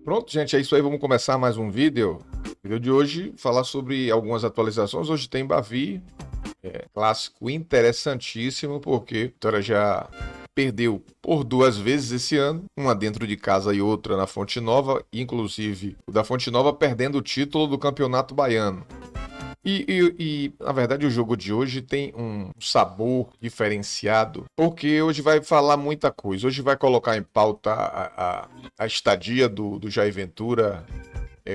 Pronto, gente, é isso aí. Vamos começar mais um vídeo. O vídeo de hoje falar sobre algumas atualizações. Hoje tem Bavi, clássico interessantíssimo, porque a Vitória já perdeu por duas vezes esse ano, uma dentro de casa e outra na Fonte Nova, inclusive o da Fonte Nova perdendo o título do Campeonato Baiano. Na verdade, o jogo de hoje tem um sabor diferenciado, porque hoje vai falar muita coisa. Hoje vai colocar em pauta a estadia do Jair Ventura,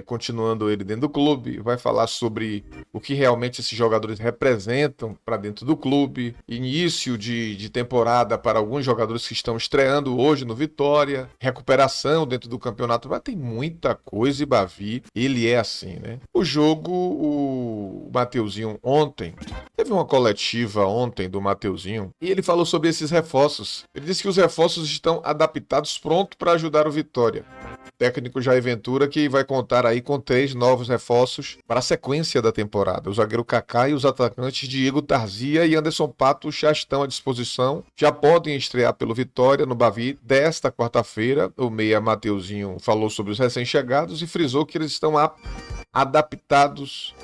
continuando ele dentro do clube, vai falar sobre o que realmente esses jogadores representam para dentro do clube, início de temporada para alguns jogadores que estão estreando hoje no Vitória, recuperação dentro do campeonato, vai ter muita coisa. E Bavi, ele é assim, né? O jogo, o Mateuzinho ontem, teve uma coletiva ontem do Mateuzinho e ele falou sobre esses reforços. Ele disse que os reforços estão adaptados, pronto para ajudar o Vitória. Técnico Jair Ventura, que vai contar aí com 3 novos reforços para a sequência da temporada. O zagueiro Kaká e os atacantes Diego Tarzia e Anderson Pato já estão à disposição, já podem estrear pelo Vitória no Bavi desta quarta-feira. O meia Mateuzinho falou sobre os recém-chegados e frisou que eles estão adaptados.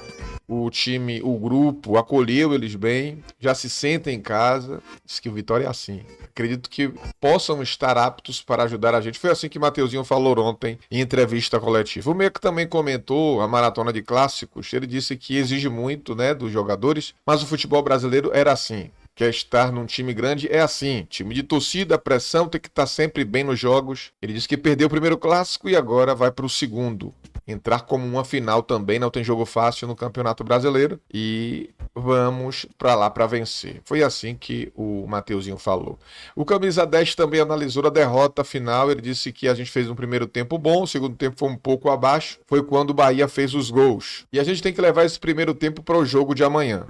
O time, o grupo, acolheu eles bem, já se sentem em casa. Diz que o Vitória é assim. Acredito que possam estar aptos para ajudar a gente. Foi assim que Mateuzinho falou ontem em entrevista coletiva. O meio que também comentou a maratona de clássicos. Ele disse que exige muito, né, dos jogadores, mas o futebol brasileiro era assim. Quer estar num time grande, é assim. Time de torcida, pressão, tem que estar sempre bem nos jogos. Ele disse que perdeu o primeiro clássico e agora vai para o segundo. Entrar como uma final também, não tem jogo fácil no Campeonato Brasileiro. E vamos para lá para vencer. Foi assim que o Mateuzinho falou. O Camisa 10 também analisou a derrota final. Ele disse que a gente fez um primeiro tempo bom, o segundo tempo foi um pouco abaixo. Foi quando o Bahia fez os gols. E a gente tem que levar esse primeiro tempo para o jogo de amanhã.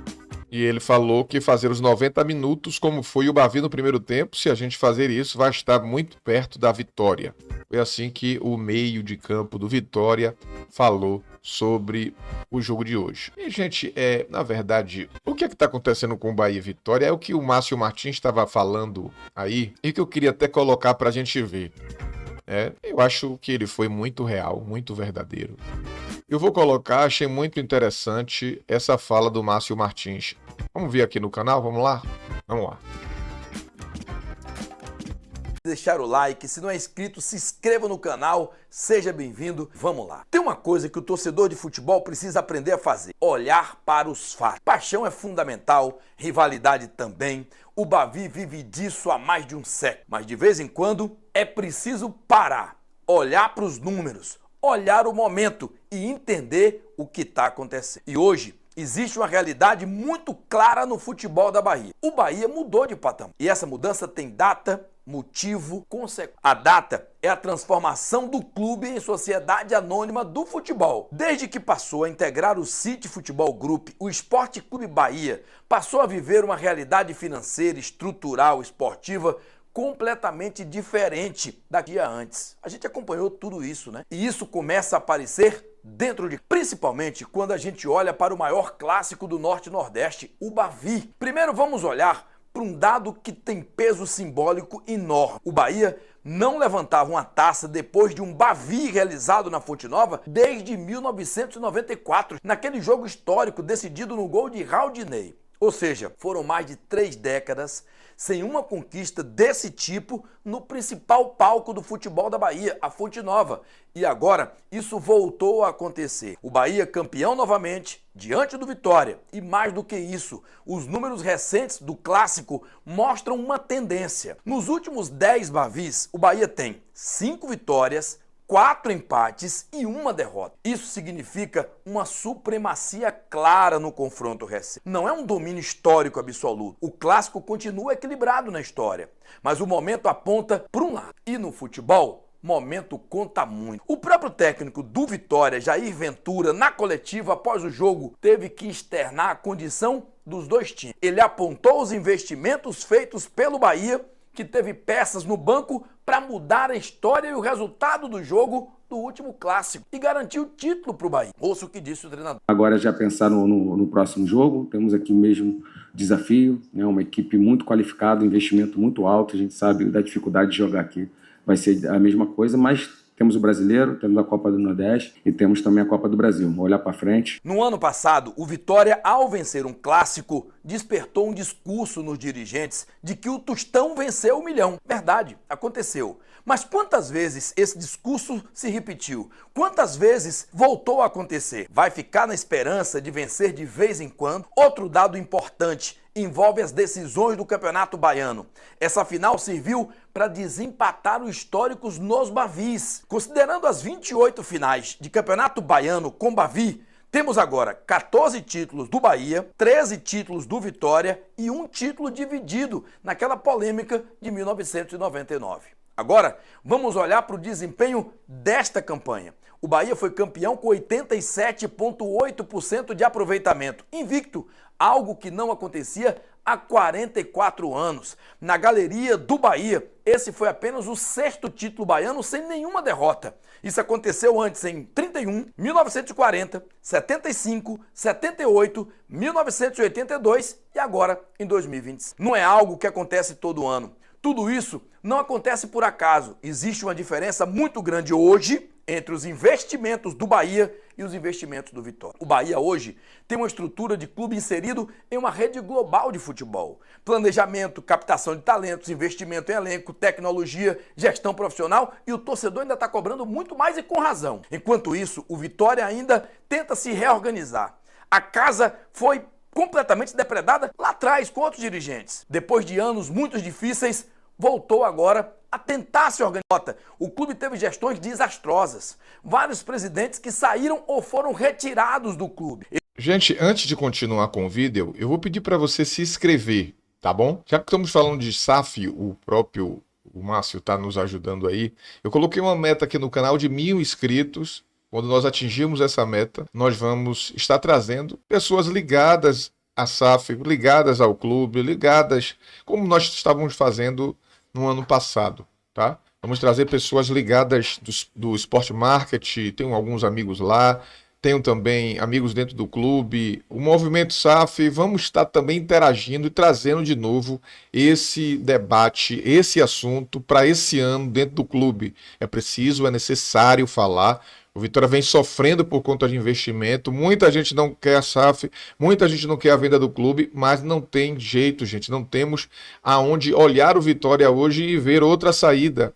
E ele falou que fazer os 90 minutos, como foi o Bavi no primeiro tempo, se a gente fazer isso, vai estar muito perto da vitória. Foi assim que o meio de campo do Vitória falou sobre o jogo de hoje. E, gente, na verdade, o que está acontecendo com o Bahia e Vitória é o que o Márcio Martins estava falando aí e que eu queria até colocar para a gente ver. Eu acho que ele foi muito real, muito verdadeiro. Eu vou colocar, achei muito interessante essa fala do Márcio Martins. Vamos ver aqui no canal, vamos lá? Vamos lá. Deixar o like, se não é inscrito, se inscreva no canal, seja bem-vindo, vamos lá. Tem uma coisa que o torcedor de futebol precisa aprender a fazer: olhar para os fatos. Paixão é fundamental, rivalidade também. O Bavi vive disso há mais de um século, mas de vez em quando é preciso parar, olhar para os números, olhar o momento e entender o que está acontecendo. E hoje existe uma realidade muito clara no futebol da Bahia. O Bahia mudou de patamar e essa mudança tem data, motivo, consequência. A data é a transformação do clube em sociedade anônima do futebol. Desde que passou a integrar o City Futebol Group, o Esporte Clube Bahia passou a viver uma realidade financeira, estrutural, esportiva completamente diferente da que ia antes. A gente acompanhou tudo isso, né? E isso começa a aparecer dentro de... Principalmente quando a gente olha para o maior clássico do Norte e Nordeste, o Bavi. Primeiro vamos olhar para um dado que tem peso simbólico enorme. O Bahia não levantava uma taça depois de um Bavi realizado na Fonte Nova desde 1994, naquele jogo histórico decidido no gol de Raudinei. Ou seja, foram mais de 3 décadas sem uma conquista desse tipo no principal palco do futebol da Bahia, a Fonte Nova. E agora isso voltou a acontecer. O Bahia campeão novamente, diante do Vitória. E mais do que isso, os números recentes do clássico mostram uma tendência. Nos últimos 10 Bavis, o Bahia tem 5 vitórias, 4 empates e 1 derrota. Isso significa uma supremacia clara no confronto recente. Não é um domínio histórico absoluto. O clássico continua equilibrado na história, mas o momento aponta para um lado. E no futebol, momento conta muito. O próprio técnico do Vitória, Jair Ventura, na coletiva após o jogo, teve que externar a condição dos dois times. Ele apontou os investimentos feitos pelo Bahia, que teve peças no banco para mudar a história e o resultado do jogo do último clássico e garantir o título para o Bahia. Ouça o que disse o treinador. Agora já pensar no próximo jogo, temos aqui o mesmo desafio, né? Uma equipe muito qualificada, investimento muito alto, a gente sabe da dificuldade de jogar aqui. Vai ser a mesma coisa, mas Temos o Brasileiro, temos a Copa do Nordeste e temos também a Copa do Brasil. Vamos olhar para frente. No ano passado, o Vitória, ao vencer um clássico, despertou um discurso nos dirigentes de que o Tostão venceu 1 milhão. Verdade, aconteceu. Mas quantas vezes esse discurso se repetiu? Quantas vezes voltou a acontecer? Vai ficar na esperança de vencer de vez em quando? Outro dado importante envolve as decisões do Campeonato Baiano. Essa final serviu para desempatar os históricos nos Bavis. Considerando as 28 finais de Campeonato Baiano com Bavi, temos agora 14 títulos do Bahia, 13 títulos do Vitória e um título dividido naquela polêmica de 1999. Agora, vamos olhar para o desempenho desta campanha. O Bahia foi campeão com 87,8% de aproveitamento, invicto, algo que não acontecia há 44 anos. Na galeria do Bahia, esse foi apenas o 6º título baiano sem nenhuma derrota. Isso aconteceu antes em 31, 1940, 75, 78, 1982 e agora em 2025. Não é algo que acontece todo ano. Tudo isso não acontece por acaso. Existe uma diferença muito grande hoje entre os investimentos do Bahia e os investimentos do Vitória. O Bahia hoje tem uma estrutura de clube inserido em uma rede global de futebol. Planejamento, captação de talentos, investimento em elenco, tecnologia, gestão profissional e o torcedor ainda está cobrando muito mais e com razão. Enquanto isso, o Vitória ainda tenta se reorganizar. A casa foi completamente depredada lá atrás com outros dirigentes. Depois de anos muito difíceis, voltou agora a tentar se organizar. O clube teve gestões desastrosas. Vários presidentes que saíram ou foram retirados do clube. Gente, antes de continuar com o vídeo, eu vou pedir para você se inscrever, tá bom? Já que estamos falando de SAF, o Márcio está nos ajudando aí. Eu coloquei uma meta aqui no canal de 1000 inscritos. Quando nós atingirmos essa meta, nós vamos estar trazendo pessoas ligadas à SAF, ligadas ao clube, ligadas como nós estávamos fazendo no ano passado, tá? Vamos trazer pessoas ligadas do Sport Market, tenho alguns amigos lá, tenho também amigos dentro do clube, o Movimento SAF, vamos estar também interagindo e trazendo de novo esse debate, esse assunto para esse ano dentro do clube. É preciso, é necessário falar. O Vitória vem sofrendo por conta de investimento, muita gente não quer a SAF, muita gente não quer a venda do clube, mas não tem jeito, gente, não temos aonde olhar o Vitória hoje e ver outra saída,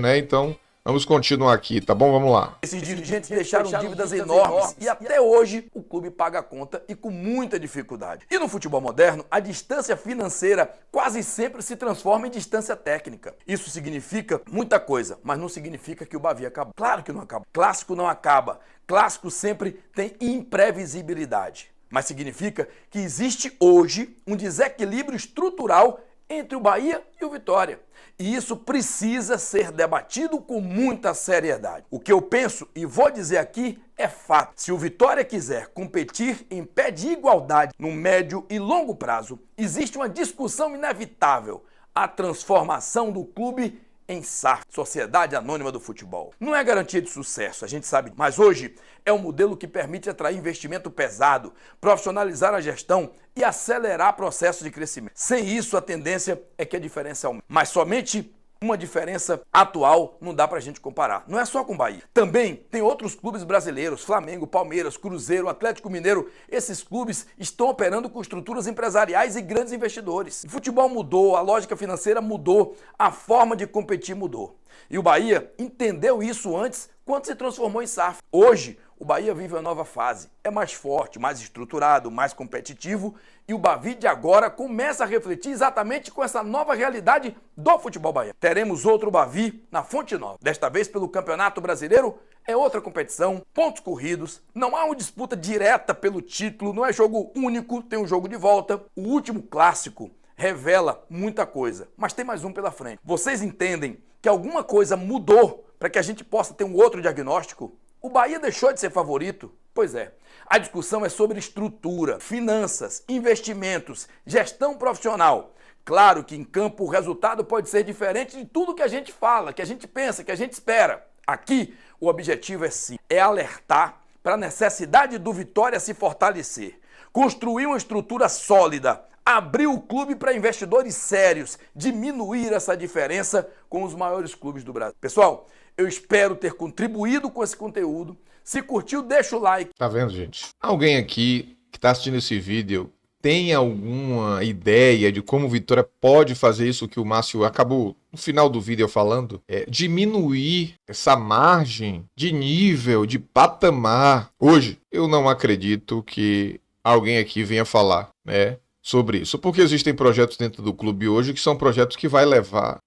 né? Então, vamos continuar aqui, tá bom? Vamos lá. Esses dirigentes deixaram dívidas enormes e até hoje o clube paga a conta e com muita dificuldade. E no futebol moderno, a distância financeira quase sempre se transforma em distância técnica. Isso significa muita coisa, mas não significa que o Bavi acabou. Claro que não acaba. Clássico não acaba. Clássico sempre tem imprevisibilidade. Mas significa que existe hoje um desequilíbrio estrutural entre o Bahia e o Vitória. E isso precisa ser debatido com muita seriedade. O que eu penso e vou dizer aqui é fato. Se o Vitória quiser competir em pé de igualdade no médio e longo prazo, existe uma discussão inevitável: a transformação do clube em SAF, Sociedade Anônima do Futebol. Não é garantia de sucesso, a gente sabe, mas hoje é um modelo que permite atrair investimento pesado, profissionalizar a gestão e acelerar processos de crescimento. Sem isso, a tendência é que a diferença aumente. Mas somente uma diferença atual não dá pra gente comparar. Não é só com o Bahia. Também tem outros clubes brasileiros, Flamengo, Palmeiras, Cruzeiro, Atlético Mineiro. Esses clubes estão operando com estruturas empresariais e grandes investidores. O futebol mudou, a lógica financeira mudou, a forma de competir mudou. E o Bahia entendeu isso antes, quando se transformou em SAF. Hoje, o Bahia vive uma nova fase. É mais forte, mais estruturado, mais competitivo. E o Bavi de agora começa a refletir exatamente com essa nova realidade do futebol baiano. Teremos outro Bavi na Fonte Nova. Desta vez pelo Campeonato Brasileiro. É outra competição, pontos corridos. Não há uma disputa direta pelo título. Não é jogo único, tem um jogo de volta. O último clássico revela muita coisa. Mas tem mais um pela frente. Vocês entendem que alguma coisa mudou para que a gente possa ter um outro diagnóstico? O Bahia deixou de ser favorito? Pois é. A discussão é sobre estrutura, finanças, investimentos, gestão profissional. Claro que em campo o resultado pode ser diferente de tudo que a gente fala, que a gente pensa, que a gente espera. Aqui o objetivo é sim, é alertar para a necessidade do Vitória se fortalecer, construir uma estrutura sólida, abrir o clube para investidores sérios, diminuir essa diferença com os maiores clubes do Brasil. Pessoal, eu espero ter contribuído com esse conteúdo. Se curtiu, deixa o like. Tá vendo, gente? Alguém aqui que está assistindo esse vídeo tem alguma ideia de como o Vitória pode fazer isso que o Márcio acabou no final do vídeo falando? Diminuir essa margem de nível, de patamar. Hoje, eu não acredito que alguém aqui venha falar, né, sobre isso. Porque existem projetos dentro do clube hoje que são projetos que vai levar,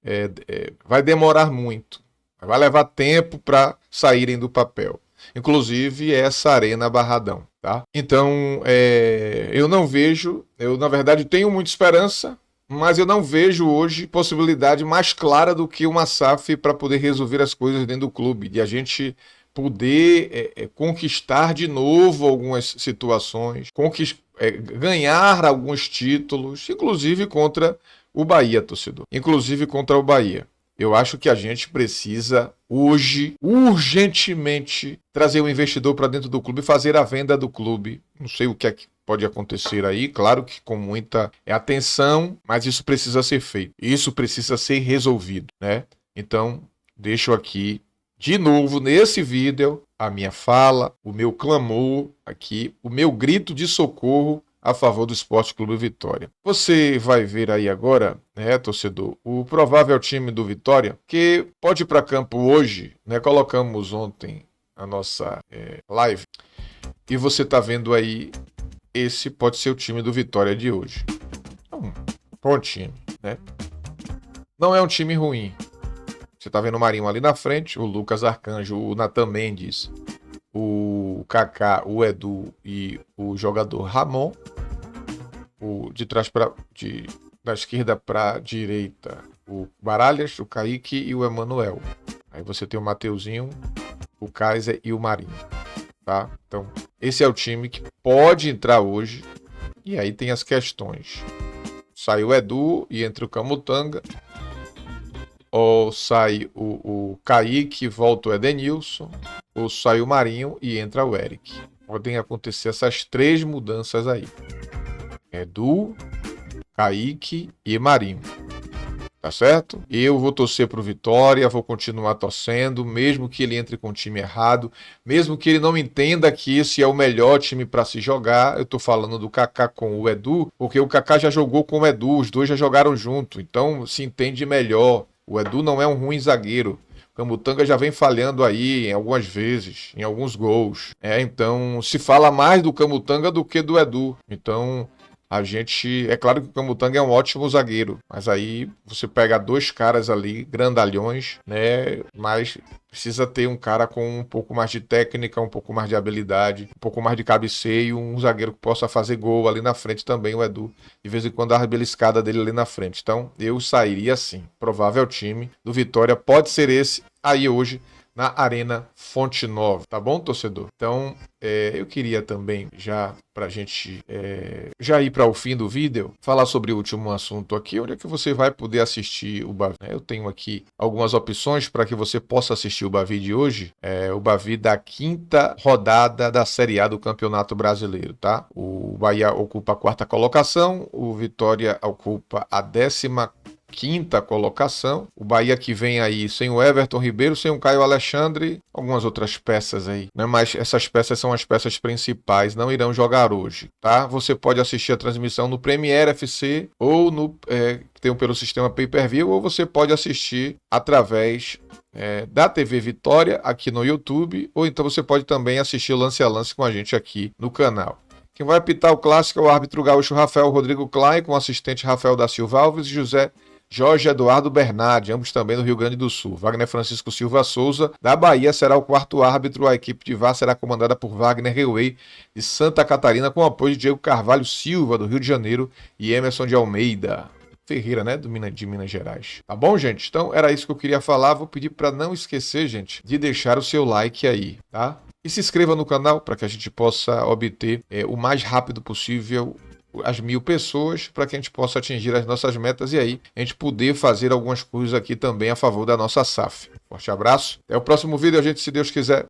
vai demorar muito. Vai levar tempo para saírem do papel. Inclusive essa Arena Barradão, tá? Então, eu não vejo, eu na verdade tenho muita esperança, mas eu não vejo hoje possibilidade mais clara do que uma SAF para poder resolver as coisas dentro do clube, de a gente poder conquistar de novo algumas situações, ganhar alguns títulos, inclusive contra o Bahia, torcedor, inclusive contra o Bahia. Eu acho que a gente precisa hoje, urgentemente, trazer um investidor para dentro do clube e fazer a venda do clube. Não sei o que é que pode acontecer aí, claro que com muita atenção, mas isso precisa ser feito. Isso precisa ser resolvido, né? Então, deixo aqui, de novo, nesse vídeo, a minha fala, o meu clamor aqui, o meu grito de socorro a favor do Esporte Clube Vitória. Você vai ver aí agora, né, torcedor, o provável time do Vitória, que pode ir para campo hoje, né? Colocamos ontem a nossa live, e você está vendo aí, esse pode ser o time do Vitória de hoje. É um bom time, né? Não é um time ruim. Você está vendo o Marinho ali na frente, o Lucas Arcanjo, o Nathan Mendes, o Kaká, o Edu e o jogador Ramon. Da esquerda para a direita, o Baralhas, o Kaique e o Emanuel. Aí você tem o Mateuzinho, o Kaiser e o Marinho, tá? Então, esse é o time que pode entrar hoje. E aí tem as questões. Sai o Edu e entra o Camutanga. Ou sai o Kaique e volta o Edenilson. Ou sai o Marinho e entra o Eric. Podem acontecer essas três mudanças aí. Edu, Kaique e Marinho. Tá certo? Eu vou torcer pro Vitória, vou continuar torcendo, mesmo que ele entre com o time errado, mesmo que ele não entenda que esse é o melhor time para se jogar. Eu tô falando do Kaká com o Edu, porque o Kaká já jogou com o Edu, os dois já jogaram junto, então se entende melhor. O Edu não é um ruim zagueiro. O Camutanga já vem falhando aí algumas vezes, em alguns gols. Então se fala mais do Camutanga do que do Edu. Então é claro que o Camutanga é um ótimo zagueiro, mas aí você pega dois caras ali, grandalhões, né? Mas precisa ter um cara com um pouco mais de técnica, um pouco mais de habilidade, um pouco mais de cabeceio, um zagueiro que possa fazer gol ali na frente também, o Edu. De vez em quando a beliscada dele ali na frente. Então eu sairia assim. Provável time do Vitória pode ser esse aí hoje na Arena Fonte Nova, tá bom, torcedor? Então, eu queria também, já pra gente já ir para o fim do vídeo, falar sobre o último assunto aqui, onde é que você vai poder assistir o Bavi. Eu tenho aqui algumas opções para que você possa assistir o Bavi de hoje, o Bavi da 5ª rodada da Série A do Campeonato Brasileiro, tá? O Bahia ocupa a 4ª colocação, o Vitória ocupa a 15ª colocação. O Bahia que vem aí sem o Everton Ribeiro, sem o Caio Alexandre, algumas outras peças aí, né? Mas essas peças são as peças principais, não irão jogar hoje, tá? Você pode assistir a transmissão no Premier FC ou no pelo sistema Pay-Per-View, ou você pode assistir através da TV Vitória aqui no YouTube, ou então você pode também assistir o Lance a Lance com a gente aqui no canal. Quem vai apitar o clássico é o árbitro gaúcho Rafael Rodrigo Klein, com o assistente Rafael da Silva Alves e Jorge Eduardo Bernardi, ambos também do Rio Grande do Sul. Wagner Francisco Silva Souza, da Bahia, será o 4º árbitro. A equipe de VAR será comandada por Wagner Reuei, de Santa Catarina, com apoio de Diego Carvalho Silva, do Rio de Janeiro, e Emerson de Almeida Ferreira, né, de Minas Gerais. Tá bom, gente? Então, era isso que eu queria falar. Vou pedir para não esquecer, gente, de deixar o seu like aí, tá? E se inscreva no canal para que a gente possa obter o mais rápido possível as 1000 pessoas, para que a gente possa atingir as nossas metas e aí a gente poder fazer algumas coisas aqui também a favor da nossa SAF. Forte abraço, até o próximo vídeo, a gente, se Deus quiser.